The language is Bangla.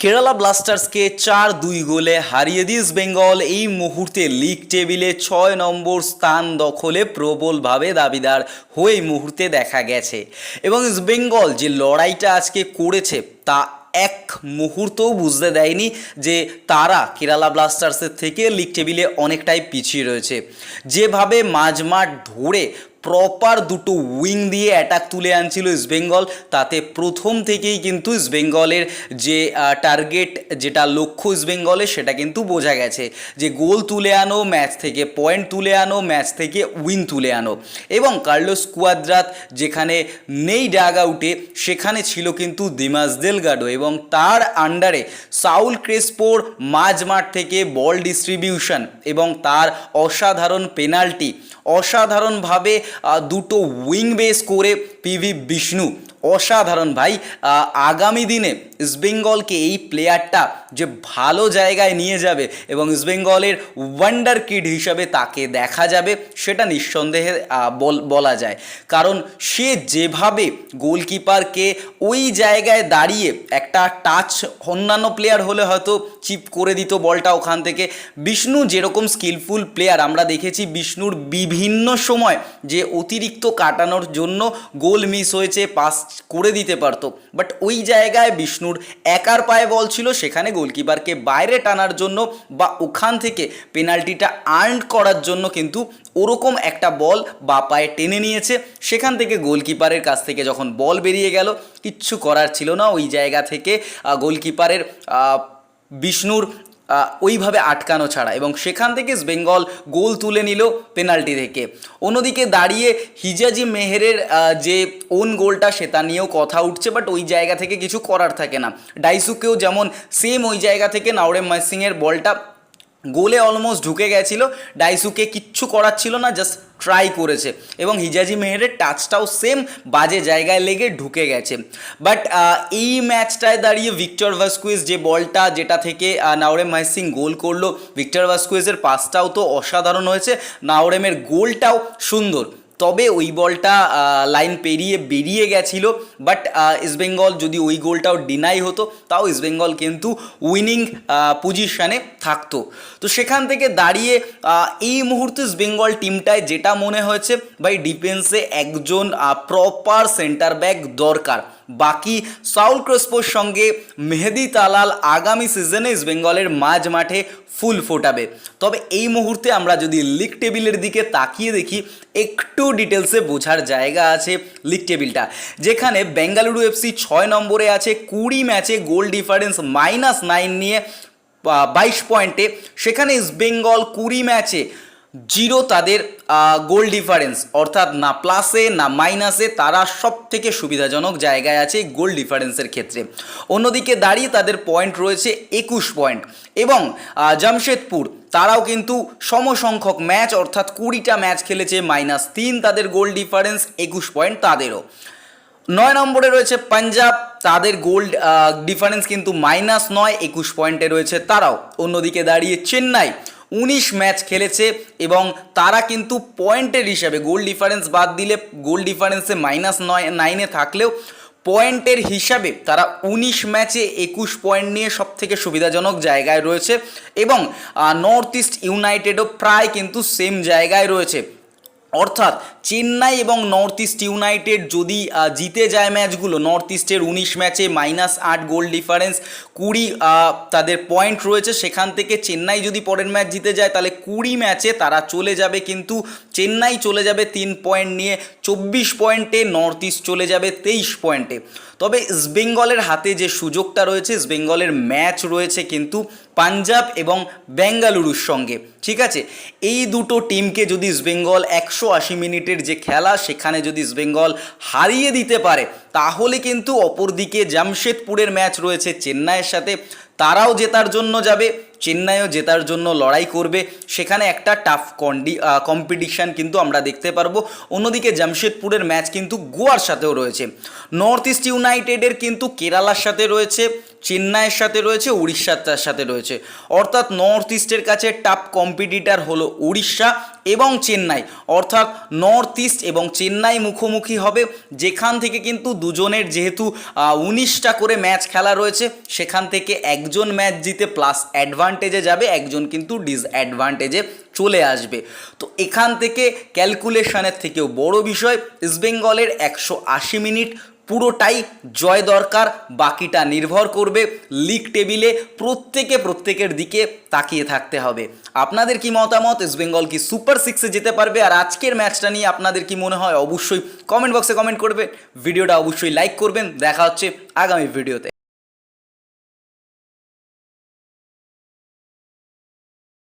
কেরালা ব্লাস্টার্সকে 4-2 গোলে হারিয়ে দিয়ে ইস্টবেঙ্গল এই মুহূর্তে লিগ টেবিলে 6 নম্বর স্থান দখলে প্রবলভাবে দাবিদার হয়ে এই মুহূর্তে দেখা গেছে। এবং ইস্টবেঙ্গল যে লড়াইটা আজকে করেছে তা এক মুহূর্তও বুঝতে দেয়নি যে তারা কেরালা ব্লাস্টার্সের থেকে লিগ টেবিলে অনেকটাই পিছিয়ে রয়েছে। যেভাবে মাঝমাঠ ধরে প্রপার দুটো উইং দিয়ে অ্যাটাক তুলে আনছিল ইস্টবেঙ্গল, তাতে প্রথম থেকেই কিন্তু ইস্টবেঙ্গলের যে টার্গেট, যেটা লক্ষ্য ইস্টবেঙ্গলের, সেটা কিন্তু বোঝা গেছে যে গোল তুলে আনো, ম্যাচ থেকে পয়েন্ট তুলে আনো, ম্যাচ থেকে উইন তুলে আনো। এবং কার্লোস কুয়াদ্রাত যেখানে নেই ডাগ আউটে, সেখানে ছিল কিন্তু দিমাস দেলগাডো এবং তার আন্ডারে সাউল ক্রেসপোর মাঝমাঠ থেকে বল ডিস্ট্রিবিউশন এবং তার অসাধারণ পেনাল্টি, অসাধারণভাবে দুটো উইং বেস করে পিভি বিষ্ণু, অসাধারণ ভাই। আগামী দিনে ইস্টবেঙ্গলকে এই প্লেয়ারটা যে ভালো জায়গায় নিয়ে যাবে এবং ইস্টবেঙ্গলের ওয়ান্ডার কিড হিসাবে তাকে দেখা যাবে, সেটা নিঃসন্দেহে বলা যায়। কারণ সে যেভাবে গোলকিপারকে ওই জায়গায় দাঁড়িয়ে একটা টাচ, অন্যান্য প্লেয়ার হলে হয়তো চিপ করে দিত বলটা ওখান থেকে। বিষ্ণু যেরকম স্কিলফুল প্লেয়ার, আমরা দেখেছি বিষ্ণুর বিভিন্ন সময় যে অতিরিক্ত কাটানোর জন্য গোল মিস হয়েছে, পাস করে দিতে পারতো, বাট ওই জায়গায় বিষ্ণুর একার পায়ে বল ছিল, সেখানে গোলকিপারকে বাইরে টানার জন্য বা ওখান থেকে পেনাল্টিটা আর্ন করার জন্য কিন্তু ওরকম একটা বল বা পায়ে টেনে নিয়েছে। সেখান থেকে গোলকিপারের কাছ থেকে যখন বল বেরিয়ে গেল, কিচ্ছু করার ছিল না ওই জায়গা থেকে গোলকিপারের বিষ্ণুর ওইভাবে আটকানো ছাড়া, এবং সেখান থেকে বেঙ্গল গোল তুলে নিল পেনাল্টি থেকে। অন্যদিকে দাঁড়িয়ে হিজাজি মেহেরের যে ওন গোলটা, সেটা নিয়েও কথা উঠছে, বাট ওই জায়গা থেকে কিছু করার থাকে না। ডাইসুকেও যেমন সেম ওই জায়গা থেকে নাওরেম মাইসিংয়ের বলটা গোলে অলমোস্ট ঢুকে গেছিলো, ডাইসুকে কিচ্ছু করার ছিল না, জাস্ট ট্রাই করেছে এবং হিজাজি মেহেরের টাচটাও সেম বাজে জায়গায় লেগে ঢুকে গেছে। বাট এই ম্যাচটায় দাঁড়িয়ে ভিক্টর ভাস্কুয়েজ যে বলটা, যেটা থেকে নাওরেম মাইসিং গোল করলো, ভিক্টর ভাস্কুয়েজের পাসটাও তো অসাধারণ হয়েছে, নাওরেমের গোলটাও সুন্দর, তবে ওই বলটা লাইন পেরিয়ে বেরিয়ে গেছিলো। বাট ইস্টবেঙ্গল যদি ওই গোলটাও ডিনাই হতো, তাও ইস্টবেঙ্গল কিন্তু উইনিং পজিশানে থাকতো। তো সেখান থেকে দাঁড়িয়ে এই মুহূর্তে ইস্টবেঙ্গল টিমটায় যেটা মনে হয়েছে, ভাই ডিফেন্সে একজন প্রপার সেন্টার ব্যাক দরকার। বাকি সাউল ক্রেসপোর সঙ্গে মেহেদি তালাল আগামী সিজনে ইস্টবেঙ্গলের মাঝ মাঠে ফুল ফোটাবে। তবে এই মুহূর্তে আমরা যদি লিগ টেবিলের দিকে তাকিয়ে দেখি, একটু ডিটেলসে বোঝার জায়গা আছে লিগ টেবিলটা, যেখানে বেঙ্গালুরু এফসি 6 নম্বরে আছে 20 ম্যাচে গোল ডিফারেন্স -9 নিয়ে 22 পয়েন্টে। সেখানে ইস্টবেঙ্গল 20 ম্যাচে 0 তাদের গোল ডিফারেন্স, অর্থাৎ না প্লাসে না মাইনাসে, তারা সব থেকে সুবিধাজনক জায়গায় আছে গোল ডিফারেন্সের ক্ষেত্রে। অন্যদিকে দাঁড়িয়ে তাদের পয়েন্ট রয়েছে 21 পয়েন্ট, এবং জামশেদপুর তারাও কিন্তু সমসংখ্যক ম্যাচ, অর্থাৎ 20টা ম্যাচ খেলেছে, -3 তাদের গোল ডিফারেন্স, 21 পয়েন্ট তাদেরও। 9 নম্বরে রয়েছে পাঞ্জাব, তাদের গোল ডিফারেন্স কিন্তু -9, 21 পয়েন্টে রয়েছে তারাও। অন্যদিকে দাঁড়িয়ে চেন্নাই 19 ম্যাচ খেলেছে এবং তারা কিন্তু পয়েন্টের হিসাবে, গোল ডিফারেন্স বাদ দিলে গোল ডিফারেন্সে -9 থাকলেও পয়েন্টের হিসাবে তারা 19 ম্যাচে 21 পয়েন্ট নিয়ে সব থেকে সুবিধাজনক জায়গায় রয়েছে। এবং নর্থ ইস্ট ইউনাইটেডও প্রায় কিন্তু সেম জায়গায় রয়েছে, অর্থাৎ চেন্নাই এবং নর্থ ইস্ট ইউনাইটেড যদি জিতে যায় ম্যাচগুলো, নর্থ ইস্টের 19 ম্যাচে -8 গোল ডিফারেন্স, 20 তাদের পয়েন্ট রয়েছে, সেখান থেকে চেন্নাই যদি পরের ম্যাচ জিতে যায়, তাহলে 20 ম্যাচে তারা চলে যাবে, কিন্তু চেন্নাই চলে যাবে 3 পয়েন্ট নিয়ে 24 পয়েন্টে, নর্থ ইস্ট চলে যাবে 23 পয়েন্টে। তবে ইস্টবেঙ্গলের হাতে যে সুযোগটা রয়েছে, ইস্টবেঙ্গলের ম্যাচ রয়েছে কিন্তু পাঞ্জাব এবং বেঙ্গালুরুর সঙ্গে, ঠিক আছে। এই দুটো টিমকে যদি ইস্টবেঙ্গল 180 মিনিটের যে খেলা, সেখানে যদি ইস্টবেঙ্গল হারিয়ে দিতে পারে, তাহলে কিন্তু অপরদিকে জামশেদপুরের ম্যাচ রয়েছে চেন্নাইয়ের সাথে, তারাও জেতার জন্য যাবে, চেন্নাইও জেতার জন্য লড়াই করবে, সেখানে একটা টাফ কম্পিটিশান কিন্তু আমরা দেখতে পারবো। অন্যদিকে জামশেদপুরের ম্যাচ কিন্তু গোয়ার সাথেও রয়েছে, নর্থ ইস্ট ইউনাইটেডের কিন্তু কেরালার সাথে রয়েছে, চেন্নাইয়ের সাথে রয়েছে, উড়িষ্যার সাথে রয়েছে। অর্থাৎ নর্থ ইস্টের কাছে টাফ কম্পিটিটার হলো উড়িষ্যা এবং চেন্নাই। অর্থাৎ নর্থ ইস্ট এবং চেন্নাই মুখোমুখি হবে, যেখান থেকে কিন্তু দুজনের যেহেতু 19টা করে ম্যাচ খেলা রয়েছে, সেখান থেকে একজন ম্যাচ জিতে প্লাস অ্যাডভান্টেজে যাবে, একজন কিন্তু ডিসঅ্যাডভান্টেজে চলে আসবে। তো এখান থেকে ক্যালকুলেশনের থেকেও বড় বিষয়, ইস্টবেঙ্গলের 180 মিনিট পুরোটাই জয় দরকার, বাকিটা নির্ভর করবে লিগ টেবিলে প্রত্যেকের দিকে তাকিয়ে থাকতে হবে। আপনাদের কি মতামত? ইস্টবেঙ্গল কি সুপার সিক্সে যেতে পারবে? আর আজকের ম্যাচটা নিয়ে আপনাদের কি মনে হয় অবশ্যই কমেন্ট বক্সে কমেন্ট করবেন, ভিডিওটা অবশ্যই লাইক করবেন। দেখা হচ্ছে আগামী ভিডিওতে।